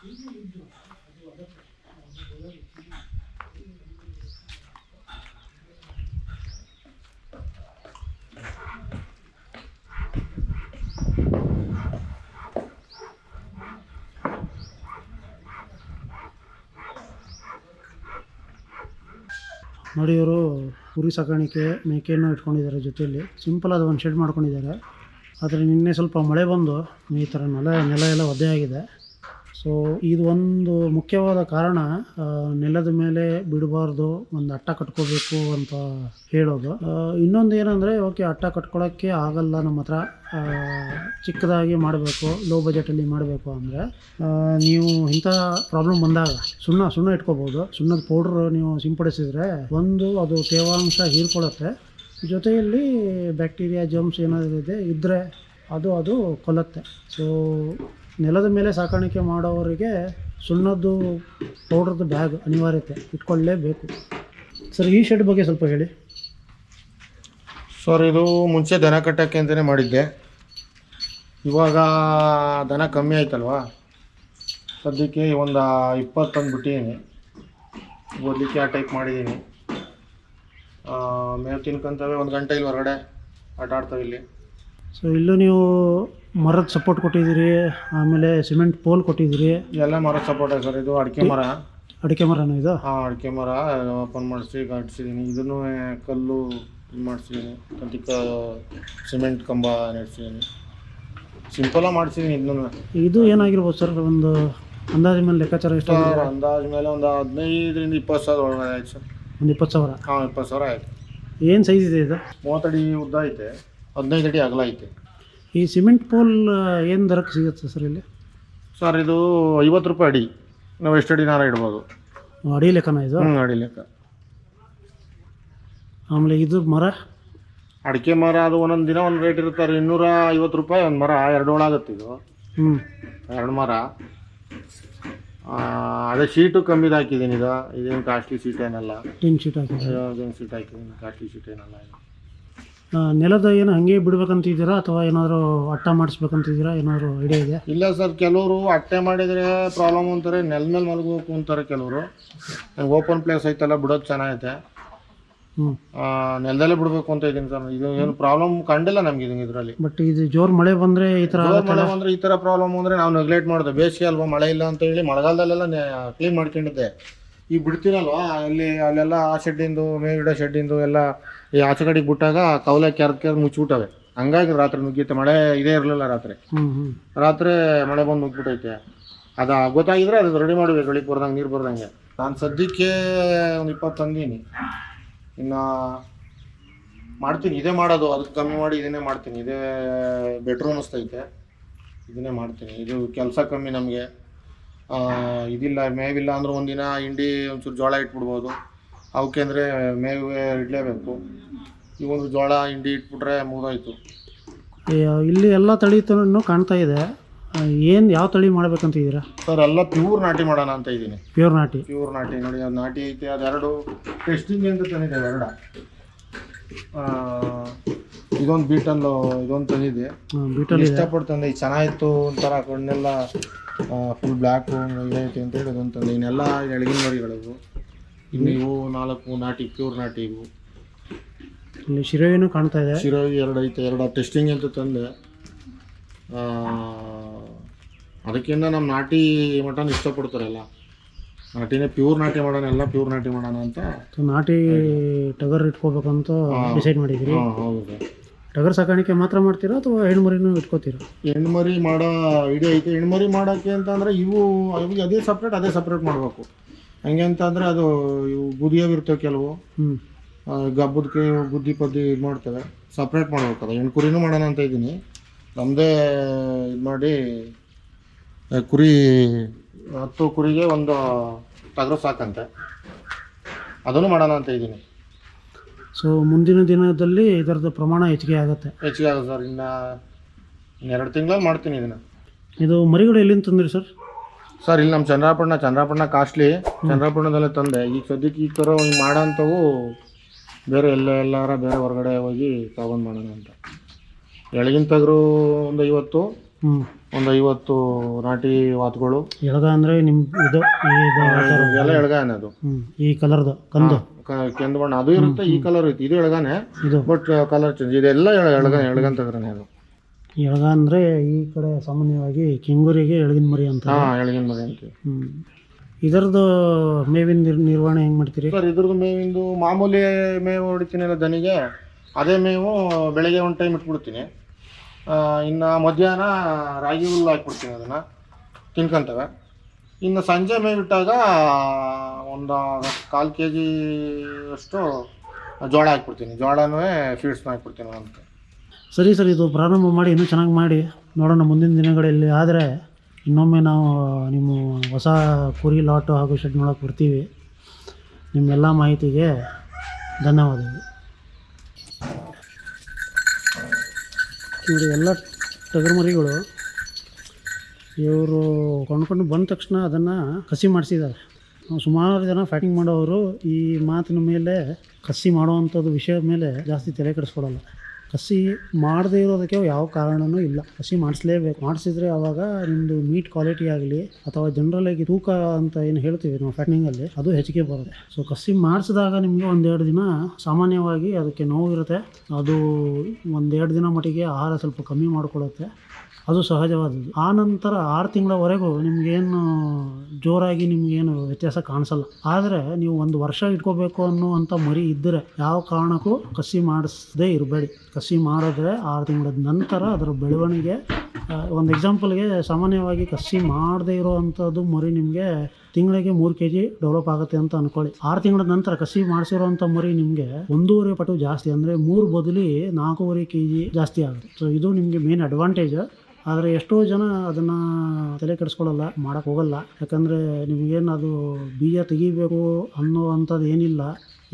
ನೋಡಿ ಇವರು ಕುರಿ ಸಾಕಾಣಿಕೆ ಮೇಕೆಯನ್ನು ಇಟ್ಕೊಂಡಿದ್ದಾರೆ, ಜೊತೆಯಲ್ಲಿ ಸಿಂಪಲ್ ಆದ ಒಂದು ಶೆಡ್ ಮಾಡ್ಕೊಂಡಿದ್ದಾರೆ. ಆದರೆ ನಿನ್ನೆ ಸ್ವಲ್ಪ ಮಳೆ ಬಂದು ಈ ಥರ ನೆಲ ಎಲ್ಲ ಒದ್ದೆ ಆಗಿದೆ. ಸೊ ಇದು ಒಂದು ಮುಖ್ಯವಾದ ಕಾರಣ, ನೆಲದ ಮೇಲೆ ಬಿಡಬಾರ್ದು, ಒಂದು ಅಟ್ಟ ಕಟ್ಕೋಬೇಕು ಅಂತ ಹೇಳೋದು. ಇನ್ನೊಂದು ಏನಂದರೆ, ಓಕೆ ಅಟ್ಟ ಕಟ್ಕೊಳ್ಳೋಕ್ಕೆ ಆಗಲ್ಲ ನಮ್ಮ ಹತ್ರ, ಚಿಕ್ಕದಾಗಿ ಮಾಡಬೇಕು, ಲೋ ಬಜೆಟಲ್ಲಿ ಮಾಡಬೇಕು ಅಂದರೆ ನೀವು ಇಂಥ ಪ್ರಾಬ್ಲಮ್ ಬಂದಾಗ ಸುಣ್ಣ ಇಟ್ಕೋಬೋದು. ಸುಣ್ಣದ ಪೌಡ್ರ್ ನೀವು ಸಿಂಪಡಿಸಿದರೆ ಒಂದು ಅದು ತೇವಾಂಶ ಹೀರ್ಕೊಳ್ಳುತ್ತೆ, ಜೊತೆಯಲ್ಲಿ ಬ್ಯಾಕ್ಟೀರಿಯಾ ಜರ್ಮ್ಸ್ ಏನಾದರೂ ಇದ್ದರೆ ಅದು ಕೊಲ್ಲುತ್ತೆ. ಸೊ ನೆಲದ ಮೇಲೆ ಸಾಕಾಣಿಕೆ ಮಾಡೋವರಿಗೆ ಸುಣ್ಣದ್ದು ಪೌಡ್ರದ್ದು ಬ್ಯಾಗ್ ಅನಿವಾರ್ಯತೆ ಇಟ್ಕೊಳ್ಳೇಬೇಕು. ಸರ್ ಈ ಶೆಡ್ ಬಗ್ಗೆ ಸ್ವಲ್ಪ ಹೇಳಿ. ಸರ್ ಇದು ಮುಂಚೆ ದನ ಕಟ್ಟೋಕ್ಕೆ ಅಂತಲೇ ಮಾಡಿದ್ದೆ. ಇವಾಗ ದನ ಕಮ್ಮಿ ಆಯ್ತಲ್ವಾ, ಸದ್ಯಕ್ಕೆ ಒಂದು 20 ತಂದುಬಿಟ್ಟಿದ್ದೀನಿ. ಓದಲಿಕ್ಕೆ ಆ ಟೈಪ್ ಮಾಡಿದ್ದೀನಿ. ಮೇವು ತಿನ್ಕೊಂತವೆ, 1 ಗಂಟೆ ಇಲ್ಲಿ ಹೊರಗಡೆ ಆಟ ಆಡ್ತವೆ ಇಲ್ಲಿ. ಸೊ ಇಲ್ಲೂ ನೀವು ಮರದ ಸಪೋರ್ಟ್ ಕೊಟ್ಟಿದ್ದೀರಿ, ಆಮೇಲೆ ಸಿಮೆಂಟ್ ಪೋಲ್ ಕೊಟ್ಟಿದ್ದೀರಿ. ಎಲ್ಲ ಮರದ ಸಪೋರ್ಟ್ ಸರ್. ಇದು ಅಡಿಕೆ ಮರನೂ ಇದು? ಹಾಂ, ಅಡಿಕೆ ಮರ ಓಪನ್ ಮಾಡಿಸಿ ಕಟ್ಸಿದ್ದೀನಿ. ಇದನ್ನು ಕಲ್ಲು ಮಾಡಿಸಿದ್ದೀನಿ, ಅದಕ್ಕೆ ಸಿಮೆಂಟ್ ಕಂಬ ನೆಡ್ಸಿದ್ದೀನಿ. ಸಿಂಪಲಾಗಿ ಮಾಡಿಸಿದ್ದೀನಿ. ಇದು ಏನಾಗಿರ್ಬೋದು ಸರ್, ಒಂದು ಅಂದಾಜು ಮೇಲೆ ಲೆಕ್ಕಾಚಾರ ಎಷ್ಟು? ಅಂದಾಜು ಮೇಲೆ ಒಂದು 15,000 20 ಸಾವಿರ ಒಳಗಡೆ ಆಯ್ತು ಸರ್. ಒಂದು 20,000? ಹಾಂ, 20,000 ಆಯಿತು. ಏನು ಸೈಜ್ ಇದೆ ಇದು? 30 ಅಡಿ ಉದ್ದ ಐತೆ, 15 ಅಡಿ ಅಗಲ ಐತೆ. ಈ ಸಿಮೆಂಟ್ ಪೋಲ್ ಏನು ದರಕ್ಕೆ ಸಿಗುತ್ತೆ ಸರ್ ಇಲ್ಲಿ? ಸರ್ ಇದು 50 ರೂಪಾಯಿ ಅಡಿ. ನಾವು ಎಷ್ಟು ಅಡಿನಾರ ಇಡ್ಬೋದು. ಅಡಿ ಲೆಕ್ಕನ ಇದು? ಅಡಿ ಲೆಕ್ಕ. ಆಮೇಲೆ ಇದು ಮರ, ಅಡಿಕೆ ಮರ ಅದು ಒಂದೊಂದು ದಿನ ಒಂದು ರೇಟ್ ಇರುತ್ತೆ. 250 ರೂಪಾಯಿ ಒಂದು ಮರ, 2 ಒಳಾಗುತ್ತೆ ಇದು. 2 ಮರ. ಅದೇ ಶೀಟು ಕಮ್ಮಿದು ಹಾಕಿದ್ದೀನಿ. ಇದೇನು ಕಾಸ್ಟ್ಲಿ ಶೀಟ್ ಏನಲ್ಲ. ಟಿನ್ ಶೀಟ್ ಹಾಕಿದ್ದೀನಿ. ಶೀಟ್ ಹಾಕಿದ್ದೀನಿ, ಕಾಸ್ಟ್ಲಿ ಶೀಟ್ ಏನಲ್ಲ. ನೆಲದ ಏನು ಹಂಗೆ ಬಿಡ್ಬೇಕಂತಿದ್ದೀರಾ ಅಥವಾ ಏನಾದರೂ ಅಟ್ಟ ಮಾಡಿಸ್ಬೇಕಂತಿದ್ದೀರಾ? ಏನಾದರೂ ಐಡಿಯಾ ಇದೆ? ಇಲ್ಲ ಸರ್, ಕೆಲವರು ಅಟ್ಟೆ ಮಾಡಿದರೆ ಪ್ರಾಬ್ಲಮ್ ಅಂತಾರೆ, ನೆಲದ ಮೇಲೆ ಮಲಗಬೇಕು ಅಂತಾರೆ ಕೆಲವರು. ಓಪನ್ ಪ್ಲೇಸ್ ಐತಲ್ಲ, ಬಿಡೋದು ಚೆನ್ನಾಗೈತೆ. ನೆಲದಲ್ಲೇ ಬಿಡಬೇಕು ಅಂತ ಇದ್ದೀನಿ ಸರ್. ಇದು ಏನು ಪ್ರಾಬ್ಲಮ್ ಕಂಡಿಲ್ಲ ನಮ್ಗೆ ಇದರಲ್ಲಿ. ಬಟ್ ಇದು ಜೋರು ಮಳೆ ಬಂದರೆ ಈ ಥರ ಈ ಥರ ಪ್ರಾಬ್ಲಮ್ ಅಂದರೆ ನಾವು ನೆಗ್ಲೆಕ್ಟ್ ಮಾಡಿದೆ. ಬೇಸಿಗೆ ಅಲ್ವಾ, ಮಳೆ ಇಲ್ಲ ಅಂತ ಹೇಳಿ ಮಳೆಗಾಲದಲ್ಲೆಲ್ಲ ಕ್ಲೀನ್ ಮಾಡ್ಕೊಂಡಿದ್ದೆ. ಈಗ ಬಿಡ್ತೀನಲ್ವಾ, ಅಲ್ಲೆಲ್ಲ ಆ ಶೆಡ್ಡಿಂದು, ಮೇವಿಡ ಶೆಡ್ಡಿಂದು ಎಲ್ಲ ಈ ಆಚೆ ಕಡೆಗೆ ಬಿಟ್ಟಾಗ ಕವಲೆ ಕೆರೆದು ಮುಚ್ಚಿಬಿಟ್ಟವೆ. ಹಂಗಾಗಿ ರಾತ್ರಿ ನುಗ್ಗಿತ್ತೆ. ಮಳೆ ಇದೇ ಇರಲಿಲ್ಲ ರಾತ್ರಿ ಮಳೆ ಬಂದು ನುಗ್ಗಿಬಿಟ್ಟೈತೆ. ಅದು ಗೊತ್ತಾಗಿದ್ರೆ ಅದು ರೆಡಿ ಮಾಡಬೇಕು, ಬೆಳಿಗ್ಗೆ ಬರ್ದಂಗೆ, ನೀರು ಬರ್ದಂಗೆ. ನಾನು ಸದ್ಯಕ್ಕೆ ಒಂದು 20 ತಂದೀನಿ. ಇನ್ನು ಮಾಡ್ತೀನಿ, ಇದೇ ಮಾಡೋದು. ಅದಕ್ಕೆ ಕಮ್ಮಿ ಮಾಡಿ ಇದನ್ನೇ ಮಾಡ್ತೀನಿ. ಇದೇ ಬೆಟ್ರು ಅನ್ನಿಸ್ತೈತೆ, ಇದನ್ನೇ ಮಾಡ್ತೀನಿ. ಇದು ಕೆಲಸ ಕಮ್ಮಿ ನಮಗೆ. ಇದಿಲ್ಲ, ಮೇವಿಲ್ಲ ಅಂದ್ರೆ ಒಂದಿನ ಹಿಂಡಿ ಒಂಚೂರು ಜೋಳ ಇಟ್ಬಿಡ್ಬೋದು. ಅವಕ್ಕೆ ಅಂದರೆ ಮೇವು ಇಡಲೇಬೇಕು. ಈ ಒಂದು ಜೋಳ ಹಿಂಡಿ ಇಟ್ಬಿಟ್ರೆ ಮುಗಿದೋಯ್ತು. ಇಲ್ಲಿ ಎಲ್ಲ ತಳಿತನೂ ಕಾಣ್ತಾ ಇದೆ. ಯಾವ ತಳಿ ಮಾಡ್ಬೇಕಂತಿದ್ದೀರಾ ಸರ್? ಎಲ್ಲ ಪ್ಯೂರ್ ನಾಟಿ ಮಾಡೋಣ ಅಂತ ಇದ್ದೀನಿ. ಪ್ಯೂರ್ ನಾಟಿ ನೋಡಿ, ಅದು ನಾಟಿ ಐತೆ. ಅದು 2 ಟೆಸ್ಟಿಂಗ್ ಅಂತ ತಂದಿದೆ. 2 ಇದೊಂದು ಬೀಟಲ್ಲು, ಇದೊಂದು ತಂದಿದೆ. ಇಷ್ಟಪಟ್ಟು ತಂದೆ. ಇದು ಚೆನ್ನಾಗಿತ್ತು, ಒಂಥರ ಕಣ್ಣೆಲ್ಲ ಫುಲ್ ಬ್ಲ್ಯಾಕು ಇದೈತೆ ಅಂತೇಳಿ ಅದೊಂದು ತಂದೆ. ಇನ್ನೆಲ್ಲ ಎಳಗಿನ ಮರಿಗಳಿವು. ಇನ್ನು ಇವು 4 ನಾಟಿ, ಪ್ಯೂರ್ ನಾಟಿ. ಇವು ಇಲ್ಲಿ ಶಿರೋವಿನೂ ಕಾಣ್ತಾ ಇದೆ. ಶಿರೋವಿ 2 ಐತೆ. 2 ಟೆಸ್ಟಿಂಗ್ ಅಂತ ತಂದೆ. ಅದಕ್ಕಿಂತ ನಮ್ಮ ನಾಟಿ ಮಟನ್ ಇಷ್ಟಪಡ್ತಾರಲ್ಲ, ನಾಟಿನೇ ಪ್ಯೂರ್ ನಾಟಿ ಮಾಡೋಣ, ಎಲ್ಲ ಪ್ಯೂರ್ ನಾಟಿ ಮಾಡೋಣ ಅಂತ. ನಾಟಿ ಟಗರ್ ಇಟ್ಕೋಬೇಕಂತ ಡಿಸೈಡ್ ಮಾಡಿದ್ದೀರಿ? ಹೌದು. ಟಗರ್ ಸಾಕಾಣಿಕೆ ಮಾತ್ರ ಮಾಡ್ತೀರಾ ಅಥವಾ ಹೆಣ್ಮರಿನೂ ಇಟ್ಕೋತೀರಾ? ಹೆಣ್ಮರಿ ಮಾಡೋ ಐಡಿಯಾ ಐತೆ. ಹೆಣ್ಮರಿ ಮಾಡೋಕ್ಕೆ ಅಂತಂದರೆ ಇವು ಅದೇ ಸಪ್ರೇಟ್ ಮಾಡಬೇಕು. ಹಂಗೆ ಅಂತಂದರೆ ಅದು ಇವು ಗುದಿಯವಿರ್ತವೆ ಕೆಲವು, ಗಬ್ಬದಕ್ಕೆ ಗುದ್ದಿ ಪದ್ದಿ ಇದು ಮಾಡ್ತವೆ. ಸಪ್ರೇಟ್ ಮಾಡ್ಬೇಕು. ಅದು ಹೆಣ್ಣು ಕುರಿನೂ ಮಾಡೋಣ ಅಂತ ಇದ್ದೀನಿ. ನಮ್ಮದೇ ಇದು ಮಾಡಿ ಕುರಿ 10 ಕುರಿಗೆ ಒಂದು ಟಗರು ಸಾಕಂತೆ, ಅದನ್ನು ಮಾಡೋಣ ಅಂತ ಇದ್ದೀನಿ. ಸೊ ಮುಂದಿನ ದಿನದಲ್ಲಿ ಇದರದ್ದು ಪ್ರಮಾಣ ಹೆಚ್ಚಿಗೆ ಆಗುತ್ತೆ ಸರ್. ಇನ್ನು 2 ತಿಂಗಳಲ್ಲಿ ಮಾಡ್ತೀನಿ ಇದನ್ನು. ಇದು ಮರಿಗಳು ಎಲ್ಲಿಂದ ತಂದ್ರಿ ಸರ್? ಸರ್ ಇಲ್ಲಿ ನಮ್ಮ ಚಂದ್ರಾಪಟ್ಟಣ ಕಾಸ್ಟ್ಲಿ, ಚಂದ್ರಾಪಟ್ಟಣದಲ್ಲೇ ತಂದೆ. ಈಗ ಸದ್ಯಕ್ಕೆ ಈ ಥರ ಒಂದು ಮಾಡೋಂಥವು ಬೇರೆ ಎಲ್ಲಾರ ಬೇರೆ ಹೊರಗಡೆ ಹೋಗಿ ತಗೊಂಡು ಮಾಡೋಣ ಅಂತ. ಎಳಗಿನ ಟಗರು ಒಂದು 50, ಒಂದು 50 ನಾಟಿ ವಾತುಗಳು. ಎಳಗ ಅಂದರೆ ನಿಮ್ಮ ಇದು ಎಲ್ಲ ಎಳಗಾನೆ ಅದು. ಈ ಕಲರ್ದು ಕಂದು ಕೆಂದು ಬಣ್ಣ ಅದು ಇರುತ್ತೆ, ಈ ಕಲರ್ ಐತಿ, ಇದು ಎಳಗಾನೆ, ಇದು ಬಟ್ ಕಲರ್ ಚೇಂಜ್. ಇದೆಲ್ಲ ಎಳಗಂತಂದ್ರೆ ಅದು ಎಳಗ ಅಂದರೆ ಈ ಕಡೆ ಸಾಮಾನ್ಯವಾಗಿ ಕೆಂಗೂರಿಗೆ ಎಳಗಿನ ಮರಿ ಅಂತ. ಎಳಗಿನ ಮರಿ ಅಂತೀವಿ. ಇದರದ್ದು ಮೇವಿನ ನಿರ್ವಹಣೆ ಹೆಂಗೆ ಮಾಡ್ತೀರಿ ಸರ್? ಇದ್ರದ್ದು ಮೇವಿಂದು ಮಾಮೂಲಿ ಮೇವು ಹೊಡಿತೀನಲ್ಲ ದನಿಗೆ, ಅದೇ ಮೇವು ಬೆಳಗ್ಗೆ ಒಂದು ಟೈಮ್ ಇಟ್ಬಿಡ್ತೀನಿ. ಇನ್ನು ಮಧ್ಯಾಹ್ನ ರಾಗಿ ಹುಲ್ಲು ಹಾಕ್ಬಿಡ್ತೀನಿ, ಅದನ್ನು ತಿನ್ಕೊಂತವೆ. ಇನ್ನು ಸಂಜೆ ಮೇವು ಇಟ್ಟಾಗ ಒಂದು 1/4 kg ಅಷ್ಟು ಜೋಳ ಹಾಕ್ಬಿಡ್ತೀನಿ. ಜೋಳನೂ ಫೀಡ್ಸ್ನ ಹಾಕ್ಬಿಡ್ತೀನಿ ಅಂತ. ಸರಿ ಸರ್, ಇದು ಪ್ರಾರಂಭ ಮಾಡಿ ಇನ್ನೂ ಚೆನ್ನಾಗಿ ಮಾಡಿ ನೋಡೋಣ. ಮುಂದಿನ ದಿನಗಳಲ್ಲಿ ಆದರೆ ಇನ್ನೊಮ್ಮೆ ನಾವು ನಿಮ್ಮ ಹೊಸ ಕುರಿ ಲಾಟು ಹಾಗೂ ಶೆಡ್ ನೋಡೋಕೆ ಬರ್ತೀವಿ. ನಿಮ್ಮೆಲ್ಲ ಮಾಹಿತಿಗೆ ಧನ್ಯವಾದಗಳು. ನೋಡಿ, ಎಲ್ಲ ಟಗರು ಮರಿಗಳು ಇವರು ಕೊಂಡ್ಕೊಂಡು ಬಂದ ತಕ್ಷಣ ಅದನ್ನು ಕಸಿ ಮಾಡಿಸಿದ್ದಾರೆ. ಸುಮಾರು ಜನ ಫ್ಯಾಟಿಂಗ್ ಮಾಡೋರು ಈ ಮಾತಿನ ಮೇಲೆ, ಕಸಿ ಮಾಡುವಂಥದ್ದು ವಿಷಯದ ಮೇಲೆ ಜಾಸ್ತಿ ತಲೆ ಕೆಡಿಸ್ಕೊಡಲ್ಲ. ಕಸಿ ಮಾಡದೇ ಇರೋದಕ್ಕೆ ಯಾವ ಕಾರಣವೂ ಇಲ್ಲ. ಕಸಿ ಮಾಡಿಸ್ಲೇಬೇಕು. ಮಾಡಿಸಿದ್ರೆ ಆವಾಗ ನಿಮ್ಮದು ಮೀಟ್ ಕ್ವಾಲಿಟಿ ಆಗಲಿ ಅಥವಾ ಜನರಲಾಗಿ ತೂಕ ಅಂತ ಏನು ಹೇಳ್ತೀವಿ ನಾವು ಫ್ಯಾಟ್ನಿಂಗಲ್ಲಿ, ಅದು ಹೆಚ್ಚಿಗೆ ಬರುತ್ತೆ. ಸೊ ಕಸಿ ಮಾಡಿಸಿದಾಗ ನಿಮಗೆ 1-2 ದಿನ ಸಾಮಾನ್ಯವಾಗಿ ಅದಕ್ಕೆ ನೋವು ಇರುತ್ತೆ. ಅದು 1-2 ದಿನ ಮಟ್ಟಿಗೆ ಆಹಾರ ಸ್ವಲ್ಪ ಕಮ್ಮಿ ಮಾಡಿಕೊಳ್ಳುತ್ತೆ, ಅದು ಸಹಜವಾದದ್ದು. ಆ ನಂತರ 6 ತಿಂಗಳವರೆಗೂ ನಿಮಗೇನು ಜೋರಾಗಿ ನಿಮಗೇನು ವ್ಯತ್ಯಾಸ ಕಾಣಿಸಲ್ಲ. ಆದರೆ ನೀವು 1 ವರ್ಷ ಇಟ್ಕೋಬೇಕು ಅನ್ನುವಂಥ ಮರಿ ಇದ್ದರೆ ಯಾವ ಕಾರಣಕ್ಕೂ ಕಸಿ ಮಾಡಿಸದೇ ಇರಬೇಡಿ. ಕಸಿ ಮಾಡಿದ್ರೆ 6 ತಿಂಗಳ ನಂತರ ಅದರ ಬೆಳವಣಿಗೆ, ಒಂದು ಎಕ್ಸಾಂಪಲ್ಗೆ ಸಾಮಾನ್ಯವಾಗಿ ಕಸಿ ಮಾಡದೇ ಇರೋವಂಥದ್ದು ಮರಿ ನಿಮಗೆ ತಿಂಗಳಿಗೆ 3 kg ಡೆವಲಪ್ ಆಗುತ್ತೆ ಅಂತ ಅಂದ್ಕೊಳ್ಳಿ. 6 ತಿಂಗಳ ನಂತರ ಕಸಿ ಮಾಡಿಸಿರೋವಂಥ ಮರಿ ನಿಮಗೆ 1.5 ಪಟ್ಟು ಜಾಸ್ತಿ, ಅಂದರೆ 3 ಬದಲಿ 4.5 kg ಜಾಸ್ತಿ ಆಗುತ್ತೆ. ಸೊ ಇದು ನಿಮಗೆ ಮೇನ್ ಅಡ್ವಾಂಟೇಜ್. ಆದರೆ ಎಷ್ಟೋ ಜನ ಅದನ್ನು ತಲೆ ಕೆಡಿಸ್ಕೊಳ್ಳಲ್ಲ, ಮಾಡೋಕ್ಕೆ ಹೋಗಲ್ಲ. ಯಾಕಂದರೆ ನಿಮಗೇನು ಅದು ಬೀಜ ತೆಗಿಬೇಕು ಅನ್ನೋವಂಥದ್ದು ಏನಿಲ್ಲ.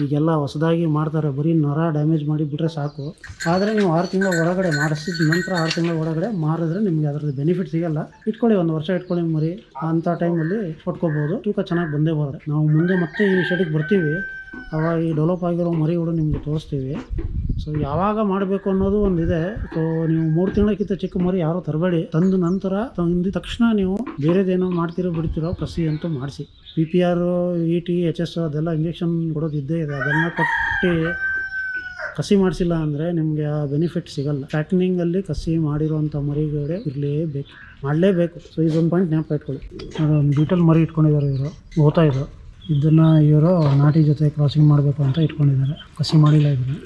ಈಗೆಲ್ಲ ಹೊಸದಾಗಿ ಮಾಡ್ತಾರೆ, ಬರೀ ನರ ಡ್ಯಾಮೇಜ್ ಮಾಡಿ ಬಿಟ್ಟರೆ ಸಾಕು. ಆದರೆ ನೀವು 6 ತಿಂಗಳ ಒಳಗಡೆ ಮಾಡಿಸಿದ ನಂತರ 6 ತಿಂಗಳ ಒಳಗಡೆ ಮಾರಿದ್ರೆ ನಿಮಗೆ ಅದರದ್ದು ಬೆನಿಫಿಟ್ ಸಿಗಲ್ಲ. ಇಟ್ಕೊಳ್ಳಿ, 1 ವರ್ಷ ಇಟ್ಕೊಳ್ಳಿ ಮರಿ, ಅಂಥ ಟೈಮಲ್ಲಿ ಕೊಟ್ಕೋಬೋದು. ತೂಕ ಚೆನ್ನಾಗಿ ಬಂದೇ ಬರುತ್ತೆ. ನಾವು ಮುಂದೆ ಮತ್ತೆ ಈ ಶೆಡಿಗೆ ಬರ್ತೀವಿ, ಅವಾಗ ಈ ಡೆವಲಪ್ ಆಗಿರೋ ಮರಿಗಳು ನಿಮಗೆ ತೋರಿಸ್ತೀವಿ. ಸೊ ಯಾವಾಗ ಮಾಡಬೇಕು ಅನ್ನೋದು ಒಂದಿದೆ. ಸೊ ನೀವು 3 ತಿಂಗಳಕ್ಕಿಂತ ಚಿಕ್ಕ ಮರಿ ಯಾರೂ ತರಬೇಡಿ. ತಂದ ನಂತರ ತಂದಿದ ತಕ್ಷಣ ನೀವು ಬೇರೆದೇನೋ ಮಾಡ್ತಿರೋ ಬಿಡ್ತಿರೋ ಕಸಿ ಅಂತೂ ಮಾಡಿಸಿ. PPR, ET, HS ಅದೆಲ್ಲ ಇಂಜೆಕ್ಷನ್ ಕೊಡೋದು ಇದ್ದೇ ಇದೆ. ಅದನ್ನು ಕೊಟ್ಟು ಕಸಿ ಮಾಡಿಸಿಲ್ಲ ಅಂದರೆ ನಿಮಗೆ ಆ ಬೆನಿಫಿಟ್ ಸಿಗಲ್ಲ. ಫ್ಯಾಟ್ನಿಂಗಲ್ಲಿ ಕಸಿ ಮಾಡಿರೋವಂಥ ಮರಿಗಳೇ ಇರಲೇಬೇಕು, ಮಾಡಲೇಬೇಕು. ಸೊ ಇದೊಂದು ಪಾಯಿಂಟ್ ಜ್ಞಾಪಕ ಇಟ್ಕೊಳ್ಳಿ. ಅದೊಂದು ಬೀಟಲ್ ಮರಿ ಇಟ್ಕೊಂಡಿದ್ದಾರೆ ಇವರು, ಓದ್ತಾ ಇದ್ರು. ಇದನ್ನು ಇವರು ನಾಟಿ ಜೊತೆ ಕ್ರಾಸಿಂಗ್ ಮಾಡಬೇಕು ಅಂತ ಇಟ್ಕೊಂಡಿದ್ದಾರೆ. ಕಸಿ ಮಾಡಿಲ್ಲ ಇದನ್ನು.